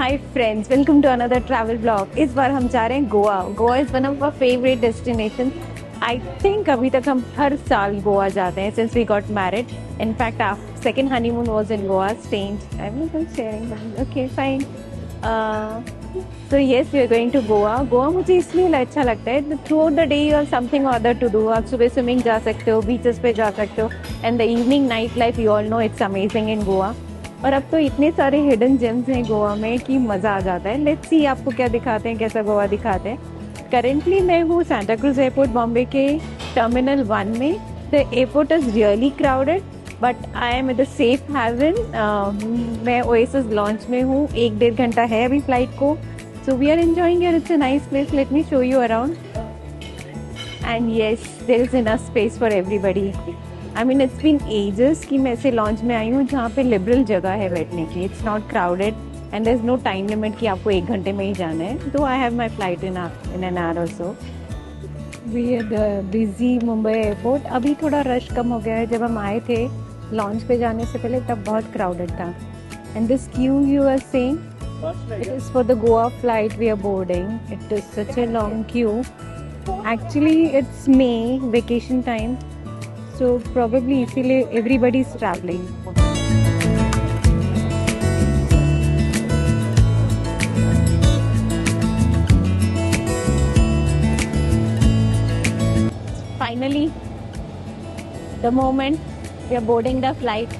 Hi friends, welcome to another travel blog. इस बार हम जा रहे हैं Goa. Goa is one of our favourite destination. I think अभी तक हम हर साल गोवा जाते हैं since we got married. In fact our second honeymoon was in Goa. Staying I am sharing. Okay fine. तो yes, we are going to Goa. Goa मुझे इसलिए अच्छा लगता है, throughout the day you have something other to do. आप सुबह swimming जा सकते हो, बीचेस पे जा सकते हो, and the evening night life you all know it's amazing in Goa. और अब तो इतने सारे हिडन जेम्स हैं गोवा में कि मज़ा आ जाता है। लेट्स सी आपको क्या दिखाते हैं, कैसा गोवा दिखाते हैं। करेंटली मैं हूँ सांता क्रूज एयरपोर्ट बॉम्बे के टर्मिनल 1 में। The airport is really crowded but I am at the safe haven. मैं ओएसिस लॉन्च में हूँ। 1-1.5 घंटा है अभी फ्लाइट को। So we are enjoying it. It's a nice place. Let me show you around. And yes, there is enough space for everybody. I mean it's been ages कि मैं ऐसे लॉन्च में आई हूँ जहाँ पे लिबरल जगह है बैठने की। It's not crowded and there is no time limit कि आपको 1 घंटे में ही जाना है। तो I have my flight in an hour और so. We are the busy Mumbai airport. अभी थोड़ा रश कम हो गया है। जब हम आए थे लॉन्च पे जाने से पहले तब बहुत क्राउडेड था। And this queue you are saying, it is for the Goa flight we are boarding. It is such a long queue. Actually, it's May vacation time, so probably इसीलिए everybody is traveling. Finally, the moment we are boarding the flight.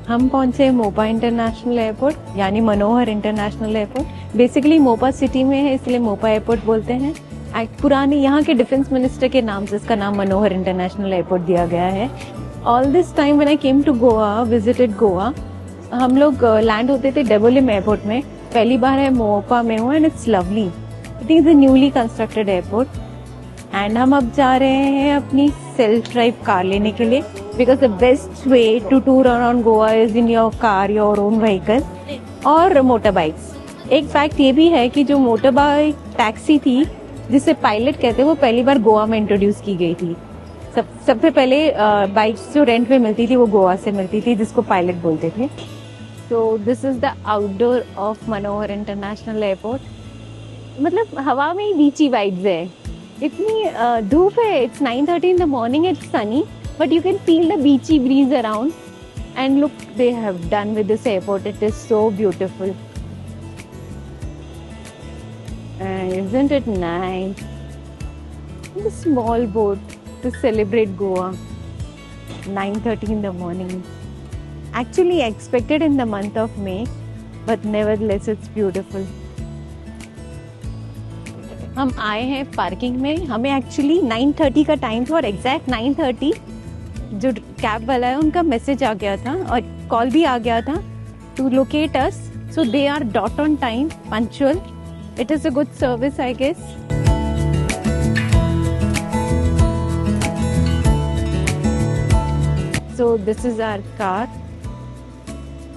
हम पहुंचे Mopa international airport, यानी Manohar international airport. Basically Mopa city में है इसलिए Mopa airport बोलते हैं। पुराने यहाँ के डिफेंस मिनिस्टर के नाम से इसका नाम मनोहर इंटरनेशनल एयरपोर्ट दिया गया है। All this time when I came to Goa, visited Goa, हम लोग लैंड होते थे डेबोलिम एयरपोर्ट में। पहली बार है मोपा में हूँ and it's lovely. It is a newly constructed airport and हम अब जा रहे हैं अपनी सेल्फ ड्राइव कार लेने के लिए। Because the best way to tour around Goa is in your car, your own vehicle और motorbikes। एक फैक्ट ये भी है कि जो मोटर बाइक टैक्सी थी जिसे पायलट कहते हैं, वो पहली बार गोवा में इंट्रोड्यूस की गई थी। सबसे पहले बाइक्स जो रेंट पे मिलती थी वो गोवा से मिलती थी, जिसको पायलट बोलते थे। सो this is the outdoor of Manohar international airport. मतलब हवा में ही बीची वाइब्स है। इतनी धूप है। It's 9:30 in the morning, it's sunny, but you can feel the beachy breeze around. And look, they have done with this airport. It is so beautiful. And isn't it nice? A small boat to celebrate Goa. 9:30 in the morning. Actually, I expected in the month of May, but nevertheless, it's beautiful. हम आए हैं parking में। हमें actually 9:30 का time था और exact 9:30 जो cab वाला है उनका मैसेज आ गया था और कॉल भी आ गया था to locate us. So they are dot on time, punctual. It is a good service I guess. So this is our car.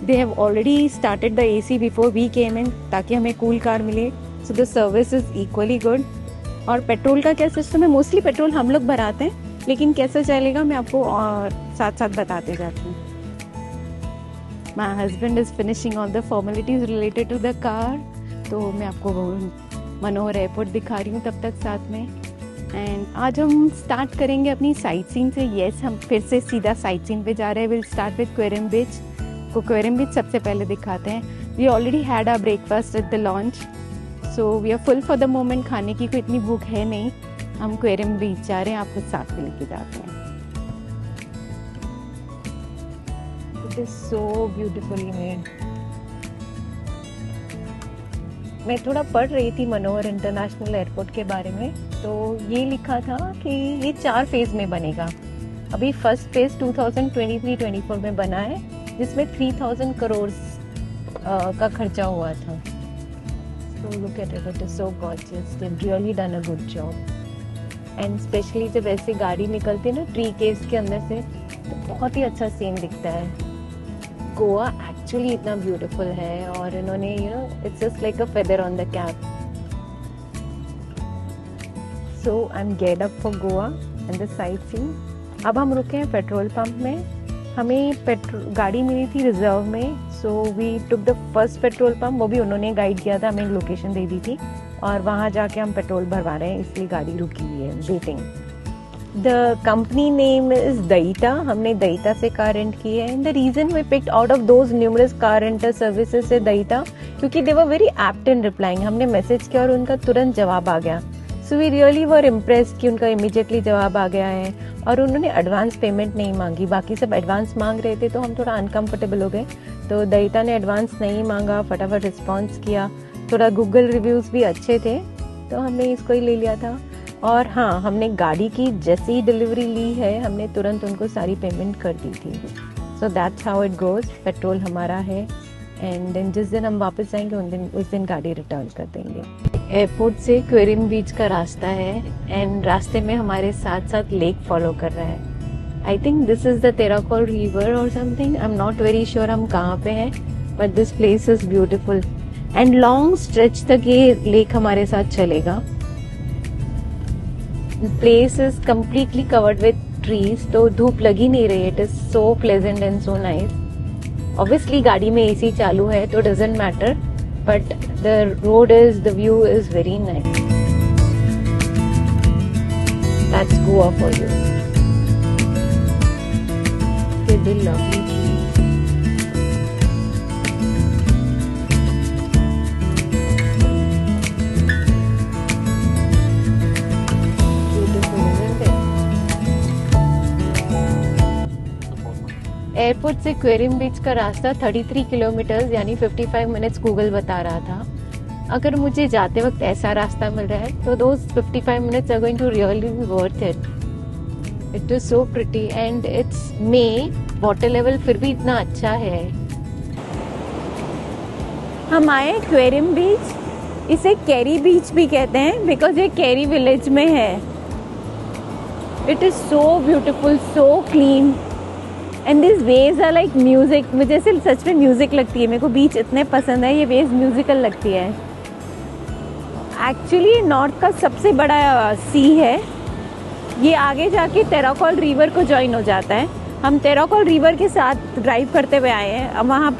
They have already started the AC before we came in, ताकि हमें cool car मिले। So the service is equally good. और petrol का क्या system है, mostly petrol हम लोग भराते हैं, लेकिन कैसे चलेगा मैं आपको और साथ साथ बताते जाती हूँ। My husband is finishing all the formalities related to the car, तो मैं आपको मनोहर एयरपोर्ट दिखा रही हूँ तब तक साथ में। एंड आज हम स्टार्ट करेंगे अपनी साइट सीन से। येस, हम फिर से सीधा साइट सीन पे जा रहे हैं। Will start with Querim beach. को क्वेरम बीच सबसे पहले दिखाते हैं। We already had our breakfast at the launch, so we are full for the moment. खाने की कोई इतनी भूख है नहीं। हम क्वेरम बीच जा रहे हैं, आपको साथ में लेके जाते हैं। It is so beautifully made. मैं थोड़ा पढ़ रही थी मनोहर इंटरनेशनल एयरपोर्ट के बारे में, तो ये लिखा था कि ये 4 फेज में बनेगा। अभी फर्स्ट फेज 2023-24 में बना है, जिसमें 3000 करोड़ का खर्चा हुआ था। So look at it, it is so gorgeous. They've really done a good job. And especially जब ऐसे गाड़ी निकलती है ना ट्री केव्स के अंदर से, तो बहुत ही अच्छा सीन दिखता है। गोवा एक्चुअली इतना ब्यूटीफुल है और इन्होंने it's just like a feather on the cap. So I am get up for Goa and the sight seeing. अब हम रुके हैं पेट्रोल पंप में। हमें गाड़ी मिली थी रिजर्व में, so we took the first petrol pump. वो भी उन्होंने गाइड किया था, हमें लोकेशन दे दी थी और वहाँ जाके हम पेट्रोल भरवा रहे हैं, इसलिए गाड़ी रुकी हुई है waiting. The company name is Daita. हमने दईता से कार रेंट की है। And the reason we picked out of those numerous car rental services से दईता, क्योंकि they were very apt in replying. हमने मैसेज किया और उनका तुरंत जवाब आ गया। So we really were impressed कि उनका इमीडिएटली जवाब आ गया है और उन्होंने एडवांस पेमेंट नहीं मांगी। बाकी सब एडवांस मांग रहे थे तो हम थोड़ा अनकंफर्टेबल हो गए, तो दईता ने एडवांस नहीं मांगा, फटाफट रिस्पॉन्स किया। थोड़ा गूगल रिव्यूज़ भी अच्छे थे तो हमने इसको ही ले लिया था। और हाँ, हमने गाड़ी की जैसे ही डिलीवरी ली है हमने तुरंत उनको सारी पेमेंट कर दी थी। So that's how it goes. Petrol हमारा है एंड देन जिस दिन हम वापस जाएंगे उस दिन गाड़ी रिटर्न कर देंगे। एयरपोर्ट से क्वेरिम बीच का रास्ता है एंड रास्ते में हमारे साथ साथ लेक फॉलो कर रहा है। I think this is the Terekhol river और something, I am not very sure हम कहाँ पे हैं, but this place is beautiful and long stretch तक ये लेक हमारे साथ चलेगा। Place is completely covered with trees, तो धूप लगी नहीं रही। It is so pleasant and so nice. Obviously गाड़ी में एसी चालू है तो doesn't matter, but the view is very nice. That's Goa for you. With the lovely trees. Beautiful, isn't it? Airport से क्वेरिम बीच का रास्ता 33 किलोमीटर यानी 55 मिनट्स गूगल बता रहा था। अगर मुझे जाते वक्त ऐसा रास्ता मिल रहा है तो those 55 minutes are going to really be worth it. It is so pretty and it's May, water level फिर भी इतना अच्छा है। हम आए क्वेरिम बीच, इसे कैरी बीच भी कहते हैं बिकॉज ये कैरी विलेज में है। It is so beautiful, so clean and this waves are like music. मुझे सिर्फ सच में म्यूजिक लगती है, मेरे को बीच इतने पसंद है, ये वेव्स म्यूजिकल लगती है। एक्चुअली नॉर्थ का सबसे बड़ा सी है, ये आगे जाके तेराकोल रिवर को ज्वाइन हो जाता है। हम तेराकोल रिवर के साथ ड्राइव करते हुए आए हैं। अब वहाँ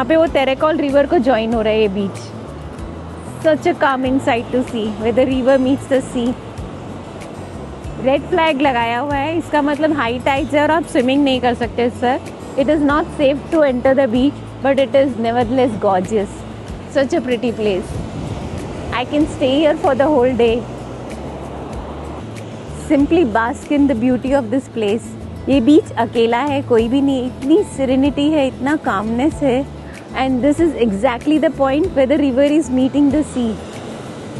पे वो तेराकोल रिवर को ज्वाइन हो रहा है ये beach. Such a calming sight to see where the river meets the sea. Red flag लगाया हुआ है, इसका मतलब हाई टाइड्स है और आप स्विमिंग नहीं कर सकते sir. It is not safe to enter the beach but it is nevertheless gorgeous. Such a pretty place. I can stay here for the whole day. Simply bask in the beauty of this place. ये beach अकेला है, कोई भी नहीं, इतनी serenity है, इतना calmness है and this is exactly the point where the river is meeting the sea.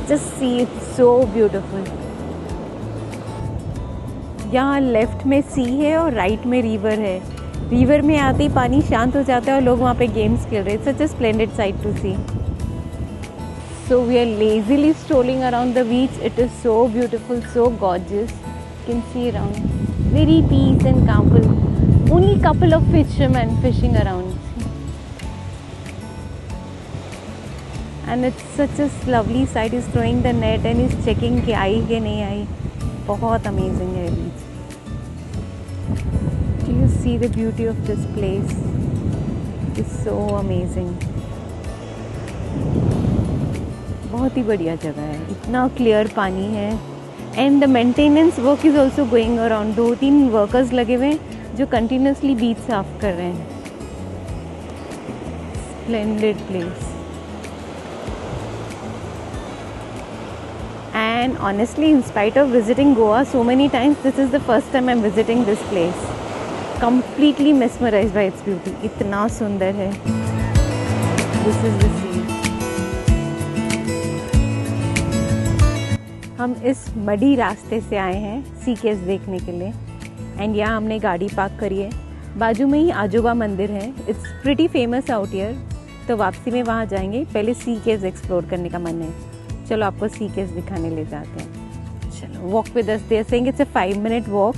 Just see, it's so beautiful. यहाँ लेफ्ट में सी है और राइट में रिवर है। रिवर में आते ही पानी शांत हो जाता है और लोग वहाँ पे गेम्स खेल रहे हैं। Such a splendid sight to see. So we are lazily strolling around the beach. It is so beautiful, so gorgeous. You can see around very peace and calmful. Only couple of fisherman fishing around and it's such a lovely sight. Is throwing the net and is checking कि आई कि नहीं आई। बहुत amazing है beach. Do you see the beauty of this place? Is so amazing. बहुत ही बढ़िया जगह है, इतना क्लियर पानी है and the maintenance work is also going around. 2-3 workers लगे हुए हैं जो कंटिन्यूसली बीच साफ कर रहे हैं। Splendid place. And honestly, in spite of visiting Goa so many times, this is the first time I'm visiting this place. Completely mesmerized by its beauty. इतना सुंदर है। This is the sea. हम इस muddy रास्ते से आए हैं सी caves देखने के लिए एंड यहाँ हमने गाड़ी पार्क करी है बाजू में ही आजोबा मंदिर है, it's pretty famous out here. तो वापसी में वहाँ जाएंगे, पहले सी केव्स एक्सप्लोर करने का मन है। चलो आपको सी केव्स दिखाने ले जाते हैं। चलो walk with us, they are saying it's a 5-minute walk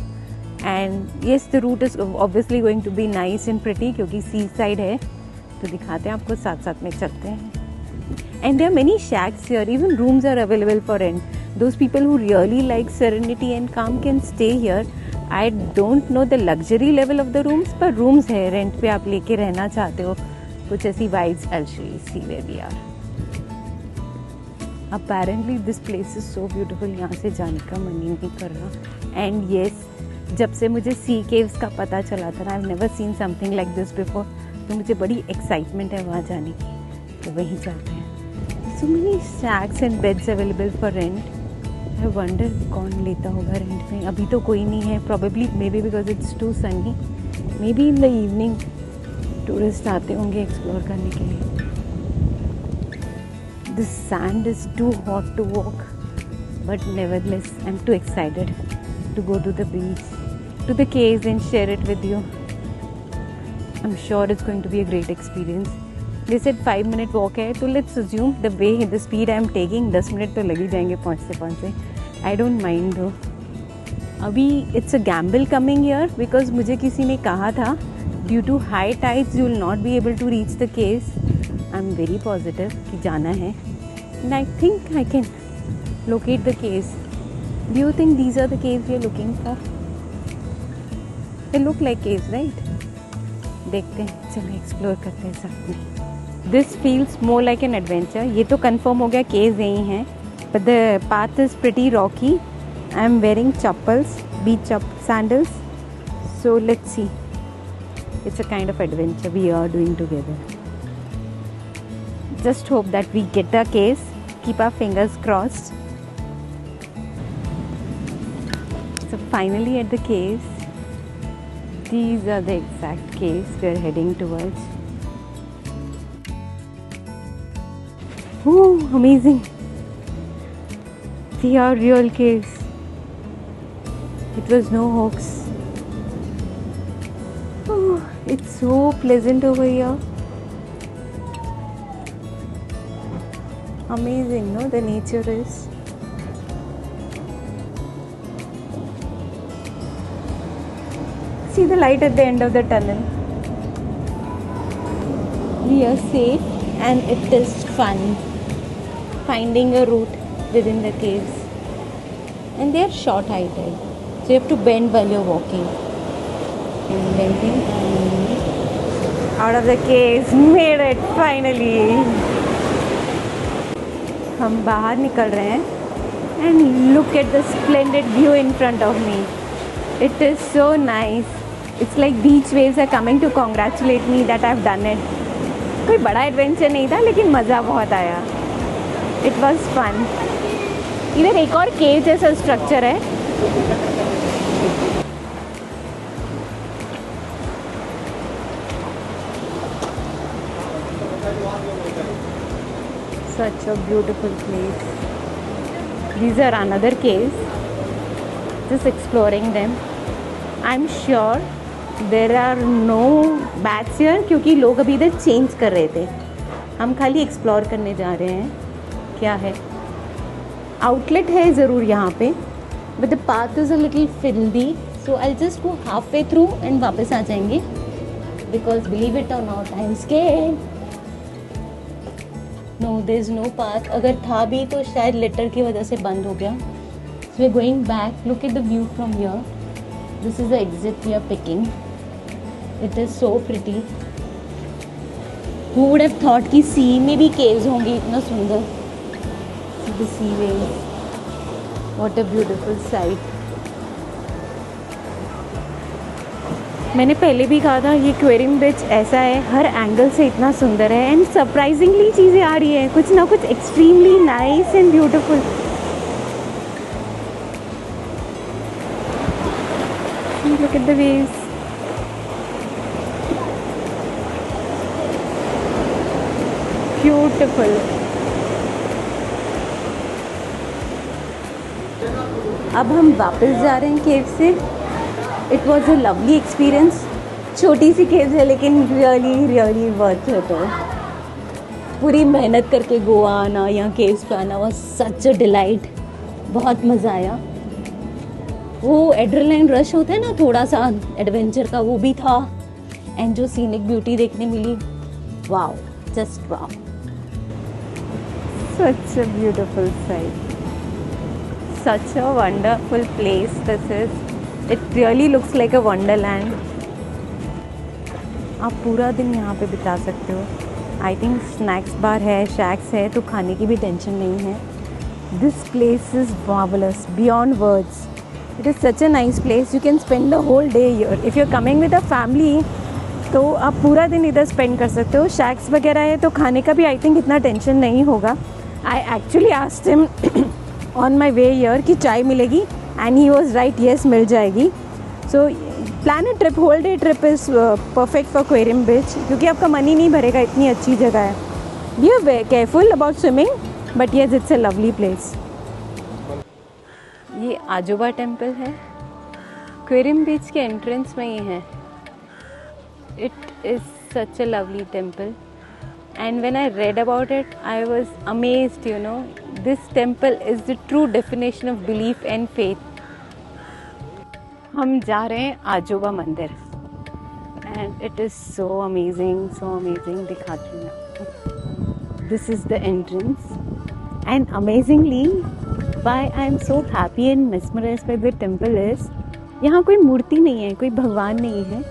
and yes the route is obviously going to be nice and pretty, क्योंकि सी साइड है। तो दिखाते हैं आपको, साथ साथ में चलते हैं। And there are many shacks here, even rooms are available for rent. Those people who really like serenity and calm can stay here. I don't know the luxury level of the rooms, पर rooms है rent पे, आप लेके रहना चाहते हो कुछ ऐसी vibes. I'll see where we are. Apparently this place is so beautiful, यहाँ से जाने का मन ही नहीं कर रहा। And yes, जब से मुझे सी केव्स का पता चला था ना, I've never seen something like this before, तो मुझे बड़ी एक्साइटमेंट है वहाँ जाने की। तो वहीं जाते हैं। So many shacks and beds available for rent. I wonder कौन लेता होगा रेंट में। अभी तो कोई नहीं है, probably maybe because it's too sunny. Maybe in the evening tourist आते होंगे एक्सप्लोर करने के लिए। This sand is too hot to walk, but nevertheless I am too excited to go to the beach, to the caves and share it with you. I am sure it's going to be a great experience. They said 5-minute walk है, तो let's assume the way the speed I am taking 10 minute तो लग ही जाएंगे पहुँचते। I don't mind दो। अभी it's a gamble coming here, because मुझे किसी ने कहा था due to high tides you will not be able to reach the caves. I'm very positive कि जाना है, and I think I can locate the caves. Do you think these are the caves we are looking for? They look like caves, right? देखते हैं, चलो explore करते हैं साथ में। This feels more like an adventure. ये तो confirm हो गया caves यही हैं, but the path is pretty rocky. I'm wearing chappals, beach sandals. So let's see. It's a kind of adventure we are doing together. Just hope that we get the caves. Keep our fingers crossed. So finally at the caves. These are the exact caves we are heading towards. Oh, amazing. They are real caves. It was no hoax. Oh, it's so pleasant over here. Amazing, no? The nature is. See the light at the end of the tunnel. We are safe and it is fun finding a route within the caves. And they are short heighted, so you have to bend while you're walking. And bending out of the caves, made it finally. हम बाहर निकल रहे हैं and look at the splendid view in front of me. It is so nice. It's like beach waves are coming to congratulate me that I've done it. कोई बड़ा adventure नहीं था, लेकिन मज़ा बहुत आया। It was fun. इधर एक और केव जैसा स्ट्रक्चर है। Such a beautiful place. These are another caves. Just exploring them. I'm sure there are no bats here, क्योंकि लोग अभी इधर चेंज कर रहे थे। हम खाली एक्सप्लोर करने जा रहे हैं। क्या है? आउटलेट है ज़रूर यहाँ पे, but the path is a little filthy, so I'll just go halfway through and वापस आ जाएंगे, because believe it or not, I'm scared. No, there is no path. अगर था भी तो शायद लेटर की वजह से बंद हो गया। So we're going back. Look at the view from here. This is the exit we are picking. It is so pretty. Who would have thought कि सी में भी caves होंगी इतना सुंदर? See the sea waves. What a beautiful sight. मैंने पहले भी कहा था ये क्वेरियम ब्रिज ऐसा है, हर एंगल से इतना सुंदर है एंड सरप्राइजिंगली चीज़ें आ रही हैं, कुछ ना कुछ extremely nice and beautiful. Look at the waves. Beautiful. अब हम वापस जा रहे हैं केव से। It was a lovely experience. छोटी सी केव्स है लेकिन रियली रियली वर्थ इट है। पूरी मेहनत करके गोवा आना, यहाँ केव्स पे आना वाज सच अ डिलाइट। बहुत मज़ा आया। वो एड्रेनलाइन रश होता है ना थोड़ा सा एडवेंचर का, वो भी था। एंड जो सीनिक ब्यूटी देखने मिली, wow, just wow, such a beautiful sight, such a wonderful place this is. It really looks like a wonderland. आप पूरा दिन यहाँ पे बिता सकते हो। आई थिंक स्नैक्स बार है, शैक्स है, तो खाने की भी टेंशन नहीं है। This place is marvellous beyond words. It is such a nice place. You can spend the whole day here. If you are coming with a family तो आप पूरा दिन इधर स्पेंड कर सकते हो। शैक्स वगैरह है तो खाने का भी आई थिंक इतना टेंशन नहीं होगा। I actually asked him on my way here कि चाय मिलेगी, and he was right, yes मिल जाएगी। So plan a trip, whole day trip is perfect for Querim beach, क्योंकि आपका मन ही नहीं भरेगा, इतनी अच्छी जगह है। Be are careful about swimming, but yes it's a lovely place. ये आजोबा टेम्पल है, क्वेरियम बीच के एंट्रेंस में ही है। It is such a lovely temple, and when I read about it I was amazed, you know. This temple is the true definition of belief and faith. हम जा रहे हैं आजोबा मंदिर, and it is so amazing, so amazing. दिखाती हूँ आपको। This is the entrance, and amazingly why I am so happy and mesmerized by the temple is, यहाँ कोई मूर्ति नहीं है, कोई भगवान नहीं है,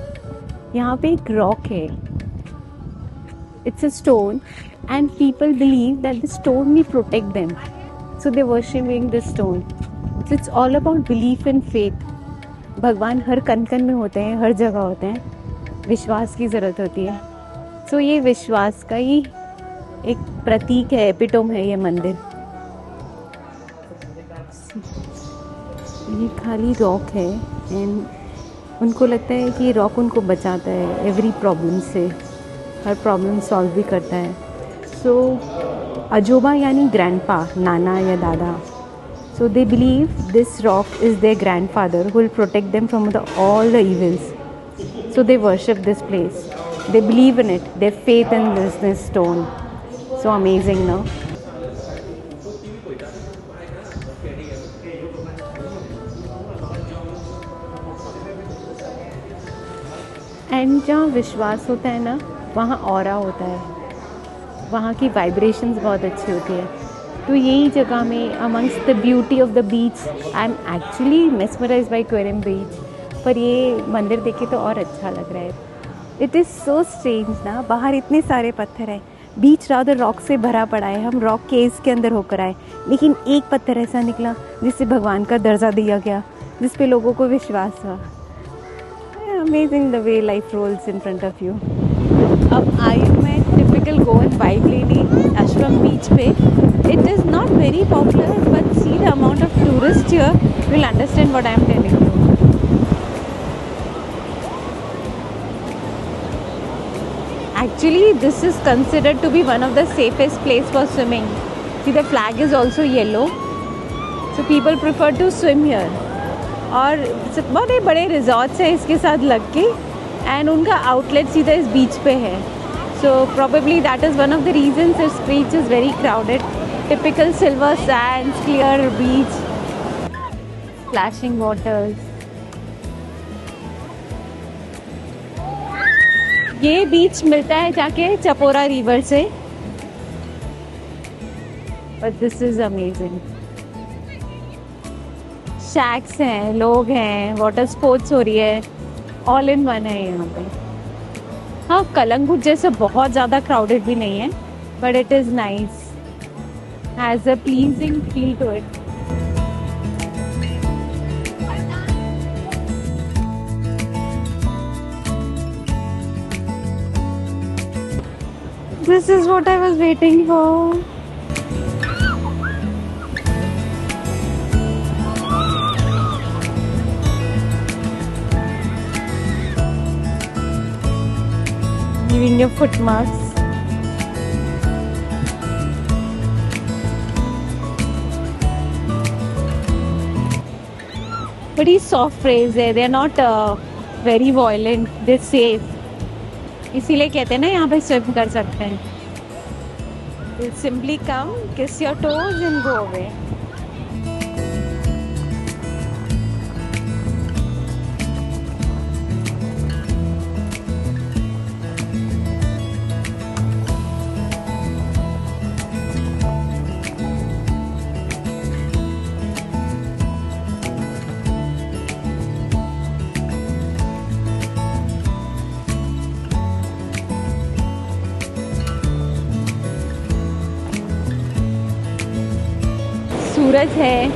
यहाँ पे एक रॉक है। It's a stone, and people believe that the stone will protect them, so they're worshipping this stone. So it's all about belief and faith. भगवान हर कण कण में होते हैं, हर जगह होते हैं, विश्वास की ज़रूरत होती है। सो ये विश्वास का ही एक प्रतीक है, एपिटोम है ये मंदिर। ये खाली रॉक है, एंड उनको लगता है कि रॉक उनको बचाता है एवरी प्रॉब्लम से, हर प्रॉब्लम सॉल्व भी करता है। सो अजोबा यानी ग्रैंडपा, नाना या दादा। So they believe this rock is their grandfather who will protect them from all the evils. So they worship this place, they believe in it, they faith in this stone. So amazing ना। And जहाँ विश्वास होता है ना, वहाँ aura होता है, वहाँ की वाइब्रेशंस बहुत अच्छी होती है। तो यही जगह में amongst the beauty of the beach, I am actually mesmerise by Querim beach. पर ये मंदिर देखे तो और अच्छा लग रहा है। इट इज़ सो स्ट्रेंज ना, बाहर इतने सारे पत्थर हैं, बीच रादर रॉक से भरा पड़ा है। हम रॉक केव्स के अंदर होकर आए, लेकिन एक पत्थर ऐसा निकला जिससे भगवान का दर्जा दिया गया, जिस पे लोगों को विश्वास हुआ। Amazing the way life rolls in front of you. अब आई हूँ मैं टिपिकल गोवन वाइब लेने आश्रम बीच पे। It is not very popular, but see the amount of tourist here, will understand what I am telling you. Actually, this is considered to be one of the safest place for swimming. See, the flag is also yellow, so people prefer to swim here. और बहुत ही बड़े resorts हैं इसके साथ लग के, and उनका outlet सीधा इस बीच पे है। So probably that is one of the reasons इस beach is very crowded. Typical silver sands, clear beach, flashing waters. ये बीच मिलता है जाके चपोरा रिवर से, but this is amazing. Shacks हैं, लोग हैं, वाटर स्पोर्ट्स हो रही है, ऑल इन वन है यहाँ पे। हाँ, कलंगुट जैसे बहुत ज़्यादा क्राउडेड भी नहीं है, but it is nice, has a pleasing feel to it. This is what I was waiting for. Leaving your foot marks. Pretty soft phrase है. They are not very violent, they safe, इसीलिए कहते हैं ना यहाँ पे swim कर सकते हैं। Simply come, kiss your toes and go away. सूरज है,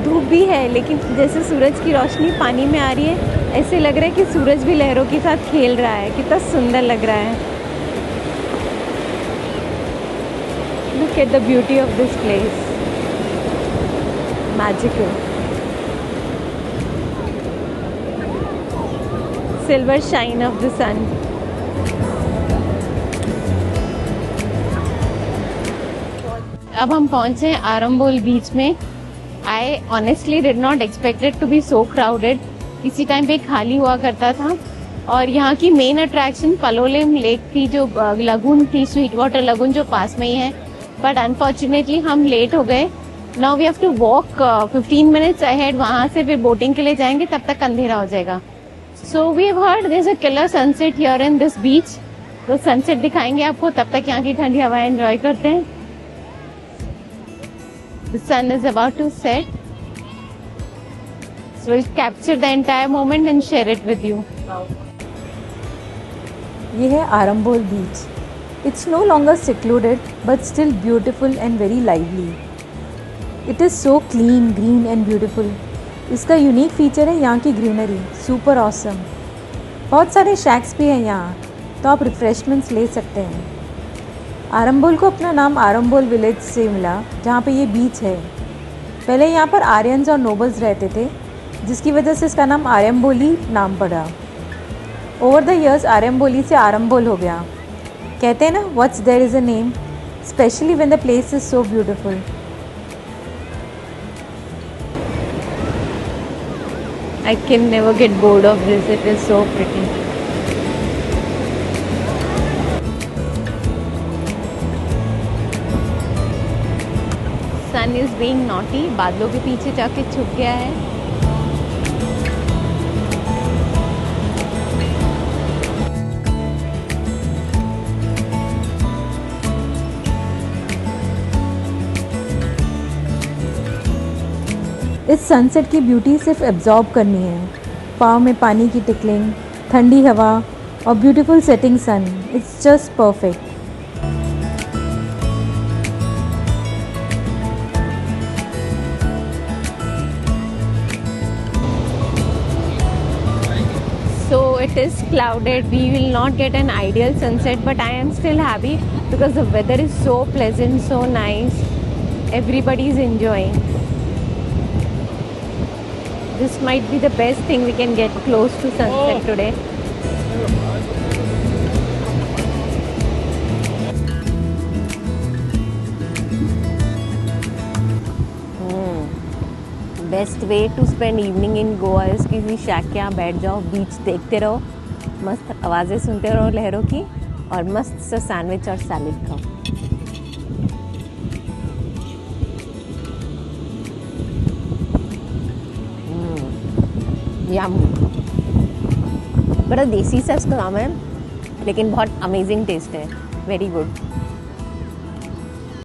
धूप भी है, लेकिन जैसे सूरज की रोशनी पानी में आ रही है, ऐसे लग रहा है कि सूरज भी लहरों के साथ खेल रहा है। कितना सुंदर लग रहा है। Look at the beauty of this place, magical. Silver shine of the sun. अब हम पहुंचे हैं आरंबोल बीच में। I honestly did not expected to be so crowded. इसी टाइम पे खाली हुआ करता था। और यहाँ की मेन अट्रैक्शन पलोलेम लेक थी, जो लगून थी, स्वीट वाटर लगून, जो पास में ही है। बट अनफॉर्चुनेटली हम लेट हो गए। Now we have to walk 15 minutes ahead. वहाँ से फिर बोटिंग के लिए जाएंगे, तब तक अंधेरा हो जाएगा। So we have heard there is a killer sunset here in this beach. तो सनसेट दिखाएंगे आपको, तब तक यहाँ की ठंडी हवाएं एंजॉय करते हैं। The sun is about to set, so we'll capture the entire moment and share it with you. ये है आरंबोल बीच। It's no longer secluded, but still beautiful and very lively. It is so clean, green and beautiful. इसका unique feature है यहाँ की greenery, super awesome. बहुत सारे shacks भी हैं यहाँ, तो आप रिफ्रेशमेंट्स ले सकते हैं। आरंबोल को अपना नाम आरंबोल विलेज से मिला, जहाँ पे ये बीच है। पहले यहाँ पर आर्यंस और नोबल्स रहते थे, जिसकी वजह से इसका नाम आर्यम्बोली नाम पड़ा। ओवर द ईयर्स आर्यम्बोली से आरंबोल हो गया। कहते हैं ना, what's there is a name, specially when the place is so beautiful. I can never get bored of this. It is so pretty. Sun is being naughty. बादलों के पीछे जाके छुप गया है। इस सनसेट की ब्यूटी सिर्फ एब्जॉर्ब करनी है। पाँव में पानी की टिकलिंग, ठंडी हवा और beautiful setting sun, it's just perfect. So it is clouded. We will not get an ideal sunset, but I am still happy because the weather is so pleasant, so nice. Everybody is enjoying. This might be the best thing we can get close to sunset today. Best way to spend evening in Goa is किसी shack के यहाँ बैठ जाओ, बीच देखते रहो, मस्त आवाज़ें सुनते रहो लहरों की, और मस्त सा सैंडविच और सैलेड खाओ। यम, बड़ा देसी सा इसका नाम है, लेकिन बहुत अमेजिंग टेस्ट है, वेरी गुड।